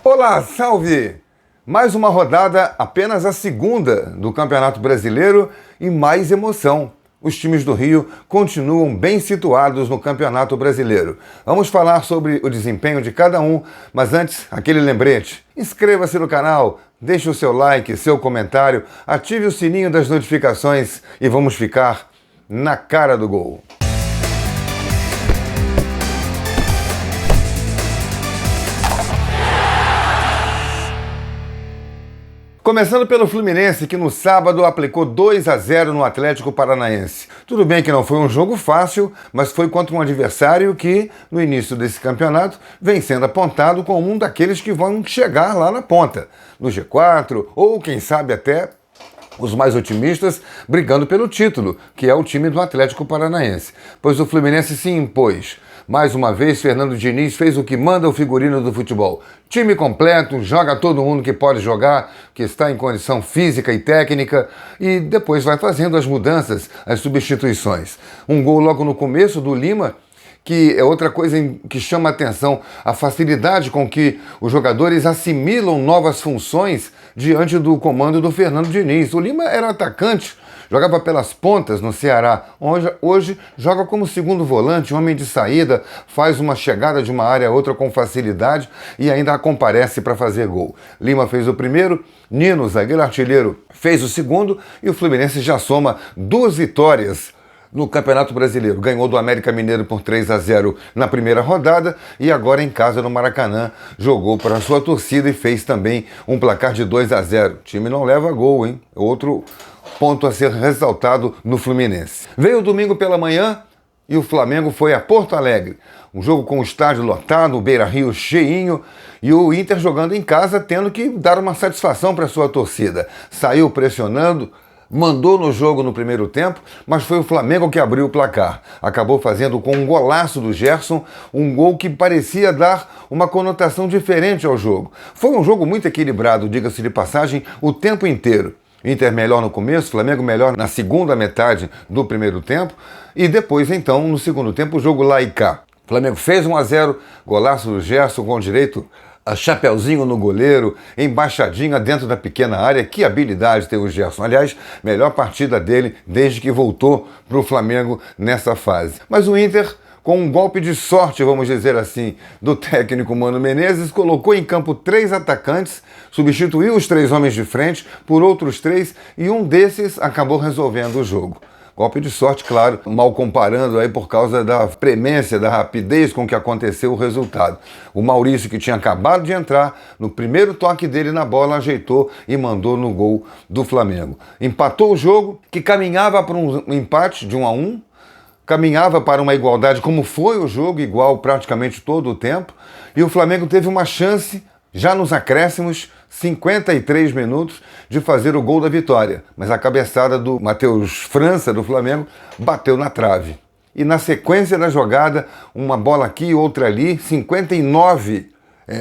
Olá, salve! Mais uma rodada, apenas a segunda do Campeonato Brasileiro e mais emoção. Os times do Rio continuam bem situados no Campeonato Brasileiro. Vamos falar sobre o desempenho de cada um, mas antes, aquele lembrete. Inscreva-se no canal, deixe o seu like, seu comentário, ative o sininho das notificações e vamos ficar na cara do gol. Começando pelo Fluminense, que no sábado aplicou 2-0 no Atlético Paranaense. Tudo bem que não foi um jogo fácil, mas foi contra um adversário que, no início desse campeonato, vem sendo apontado como um daqueles que vão chegar lá na ponta, no G4, ou quem sabe até os mais otimistas brigando pelo título, que é o time do Atlético Paranaense. Pois o Fluminense se impôs. Mais uma vez, Fernando Diniz fez o que manda o figurino do futebol. Time completo, joga todo mundo que pode jogar, que está em condição física e técnica, e depois vai fazendo as mudanças, as substituições. Um gol logo no começo do Lima, que é outra coisa que chama a atenção, a facilidade com que os jogadores assimilam novas funções diante do comando do Fernando Diniz. O Lima era atacante, jogava pelas pontas no Ceará, hoje joga como segundo volante, homem de saída, faz uma chegada de uma área a outra com facilidade e ainda comparece para fazer gol. Lima fez o primeiro, Nino, zagueiro artilheiro, fez o segundo e o Fluminense já soma 2 vitórias no Campeonato Brasileiro. Ganhou do América Mineiro por 3-0 na primeira rodada e agora em casa no Maracanã jogou para a sua torcida e fez também um placar de 2-0. O time não leva gol, hein? Outro ponto a ser ressaltado no Fluminense. Veio o domingo pela manhã e o Flamengo foi a Porto Alegre. Um jogo com o estádio lotado, o Beira-Rio cheinho e o Inter jogando em casa tendo que dar uma satisfação para a sua torcida. Saiu pressionando, mandou no jogo no primeiro tempo, mas foi o Flamengo que abriu o placar. Acabou fazendo com um golaço do Gerson, um gol que parecia dar uma conotação diferente ao jogo. Foi um jogo muito equilibrado, diga-se de passagem, o tempo inteiro. Inter melhor no começo, Flamengo melhor na segunda metade do primeiro tempo e depois, então, no segundo tempo, o jogo lá e cá. Flamengo fez 1-0, golaço do Gerson com direito a chapeuzinho no goleiro, embaixadinha dentro da pequena área. Que habilidade tem o Gerson. Aliás, melhor partida dele desde que voltou para o Flamengo nessa fase. Mas o Inter, com um golpe de sorte, vamos dizer assim, do técnico Mano Menezes, colocou em campo 3 atacantes, substituiu os 3 homens de frente por outros 3 e um desses acabou resolvendo o jogo. Golpe de sorte, claro, mal comparando aí por causa da premência, da rapidez com que aconteceu o resultado. O Maurício, que tinha acabado de entrar, no primeiro toque dele na bola, ajeitou e mandou no gol do Flamengo. Empatou o jogo, que caminhava para um empate de 1-1, caminhava para uma igualdade, como foi o jogo, igual praticamente todo o tempo, e o Flamengo teve uma chance, já nos acréscimos, 53 minutos, de fazer o gol da vitória. Mas a cabeçada do Matheus França, do Flamengo, bateu na trave. E na sequência da jogada, uma bola aqui, outra ali, 59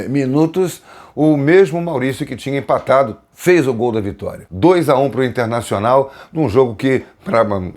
minutos, o mesmo Maurício que tinha empatado fez o gol da vitória. 2-1 para o Internacional, num jogo que,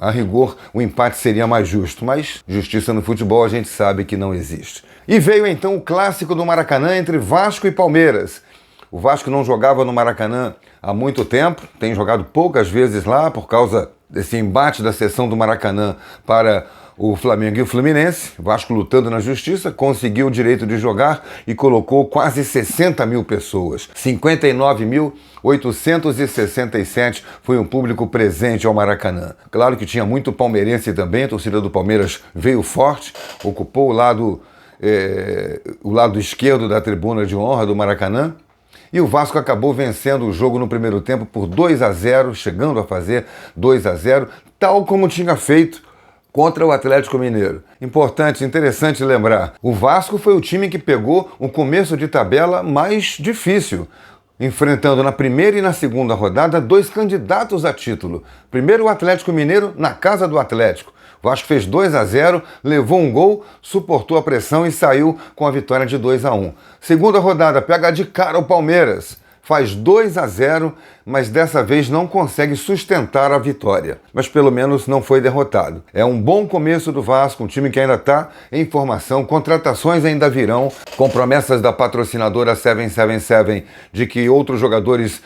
a rigor, o empate seria mais justo. Mas justiça no futebol a gente sabe que não existe. E veio então o clássico do Maracanã entre Vasco e Palmeiras. O Vasco não jogava no Maracanã há muito tempo, tem jogado poucas vezes lá por causa desse embate da seção do Maracanã para o Flamengo e o Fluminense. O Vasco lutando na justiça, conseguiu o direito de jogar e colocou quase 60 mil pessoas. 59.867 foi um público presente ao Maracanã. Claro que tinha muito palmeirense também, a torcida do Palmeiras veio forte, ocupou o lado esquerdo da tribuna de honra do Maracanã. E o Vasco acabou vencendo o jogo no primeiro tempo por 2-0, chegando a fazer 2-0, tal como tinha feito contra o Atlético Mineiro. Importante, interessante lembrar, o Vasco foi o time que pegou o começo de tabela mais difícil, enfrentando na primeira e na segunda rodada 2 candidatos a título. Primeiro o Atlético Mineiro na casa do Atlético. O Vasco fez 2-0, levou um gol, suportou a pressão e saiu com a vitória de 2-1. Segunda rodada, pega de cara o Palmeiras. faz 2-0, mas dessa vez não consegue sustentar a vitória. Mas pelo menos não foi derrotado. É um bom começo do Vasco, um time que ainda está em formação, contratações ainda virão, com promessas da patrocinadora 777 de que outros jogadores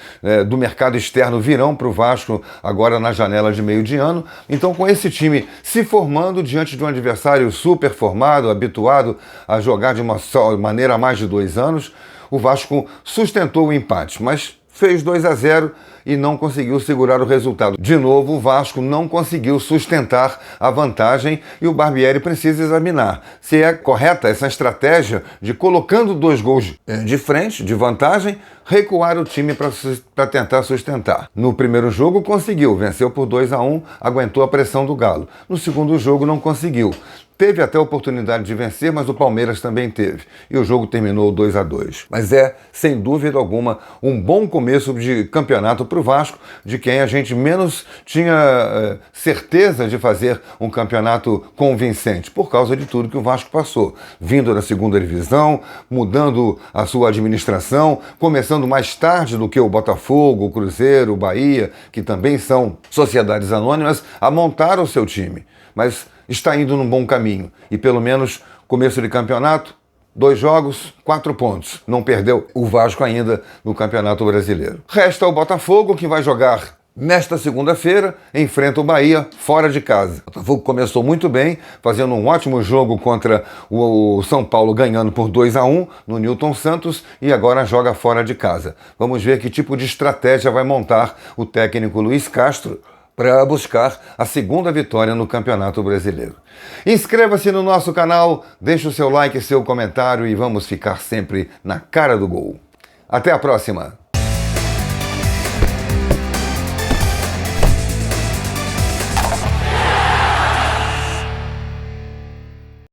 do mercado externo virão para o Vasco agora na janela de meio de ano. Então, com esse time se formando diante de um adversário super formado, habituado a jogar de uma maneira há mais de 2 anos, o Vasco sustentou o empate, mas fez 2-0 e não conseguiu segurar o resultado. De novo, o Vasco não conseguiu sustentar a vantagem e o Barbieri precisa examinar se é correta essa estratégia de, colocando 2 gols de frente, de vantagem, recuar o time para tentar sustentar. No primeiro jogo conseguiu, venceu por 2-1, aguentou a pressão do Galo. No segundo jogo não conseguiu. Teve até a oportunidade de vencer, mas o Palmeiras também teve. E o jogo terminou 2-2. Mas é, sem dúvida alguma, um bom começo de campeonato para o Vasco, de quem a gente menos tinha certeza de fazer um campeonato convincente, por causa de tudo que o Vasco passou. Vindo da segunda divisão, mudando a sua administração, começando mais tarde do que o Botafogo, o Cruzeiro, o Bahia, que também são sociedades anônimas, a montar o seu time. Mas está indo num bom caminho. E pelo menos começo de campeonato, 2 jogos, 4 pontos. Não perdeu o Vasco ainda no Campeonato Brasileiro. Resta o Botafogo, que vai jogar nesta segunda-feira, enfrenta o Bahia fora de casa. O Botafogo começou muito bem, fazendo um ótimo jogo contra o São Paulo, ganhando por 2-1 no Newton Santos, e agora joga fora de casa. Vamos ver que tipo de estratégia vai montar o técnico Luiz Castro para buscar a segunda vitória no Campeonato Brasileiro. Inscreva-se no nosso canal, deixe o seu like e seu comentário e vamos ficar sempre na cara do gol. Até a próxima!